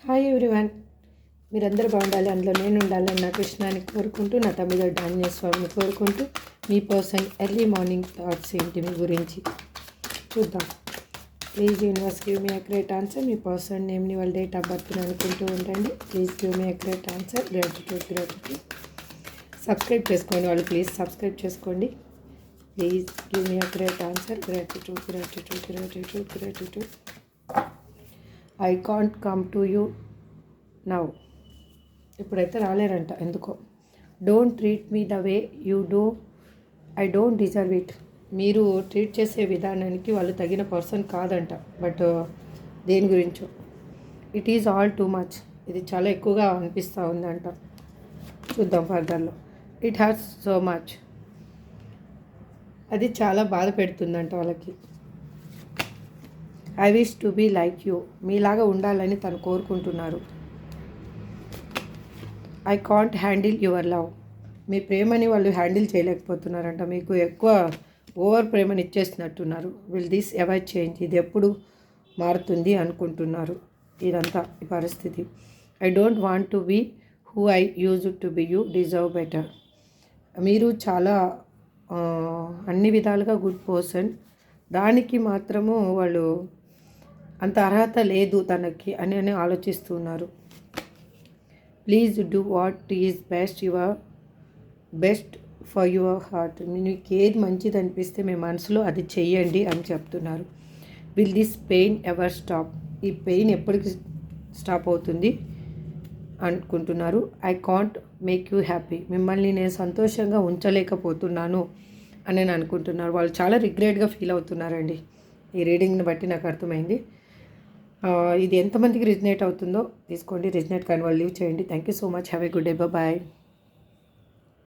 Hi everyone, మీరందరూ బాగుండాలి, అందులో నేను ఉండాలని నా కృష్ణాన్ని కోరుకుంటూ, నా తమిళ ఆంజనేయ స్వామిని కోరుకుంటూ, మీ పర్సన్ ఎర్లీ మార్నింగ్ థాట్స్ ఏంటి మీ గురించి చూద్దాం. Please universe give me accurate answer. మీ పర్సన్ నేమ్ని వాళ్ళ డేట్ ఆఫ్ బర్త్ని అనుకుంటూ ఉండండి. Please give me accurate answer. Gratitude. Subscribe చేసుకోండి వాళ్ళు, ప్లీజ్ సబ్స్క్రైబ్ చేసుకోండి. Please give me accurate answer. Gratitude. I can't come to you now. ఇప్పుడైతే రాలేరంట ఎందుకో. Don't treat me the way you do, I don't deserve it. మీరు treat చేసే విధానానికి వాళ్ళు తగిన పర్సన్ కాదంట. బట్ దేని గురించో it is all too much. ఇది చాలా ఎక్కువగా అనిపిస్తూ ఉందంట. చూద్దాం ఫర్దర్లో. It hurts so much. అది చాలా బాధ పెడుతుందంట వాళ్ళకి. I wish to be like you. మీలాగా ఉండాలని తను కోరుకుంటున్నారు. I can't handle your love. మీ ప్రేమని వాళ్ళు హ్యాండిల్ చేయలేకపోతున్నారంట. మీకు ఎక్కువ ఓవర్ ప్రేమని ఇచ్చేసినట్టున్నారు. Will this ever change. ఇది ఎప్పుడు మారుతుంది అనుకుంటున్నారు. ఇదంతా ఈ పరిస్థితి. I don't want to be who I use to be. You deserve better. మీరు చాలా అన్ని విధాలుగా గుడ్ పర్సన్, దానికి మాత్రము వాళ్ళు అంత అర్హత లేదు తనకి అని ఆలోచిస్తున్నారు. Please do what is best for your heart. మీకు ఏది మంచిది అనిపిస్తే మీ మనసులో అది చెయ్యండి అని చెప్తున్నారు. Will this pain ever stop. ఈ పెయిన్ ఎప్పటికి స్టాప్ అవుతుంది అనుకుంటున్నారు. I can't make you happy. మిమ్మల్ని నేను సంతోషంగా ఉంచలేకపోతున్నాను అని నేను అనుకుంటున్నారు. వాళ్ళు చాలా రిగ్రెట్గా ఫీల్ అవుతున్నారండి. ఈ రీడింగ్ని బట్టి నాకు అర్థమైంది. ఇది ఎంతమందికి రిజనేట్ అవుతుందో తీసుకోండి. రిజనేట్ కానీ వాళ్ళు లీవ్ చేయండి. Thank you so much. Have a good day. Bye.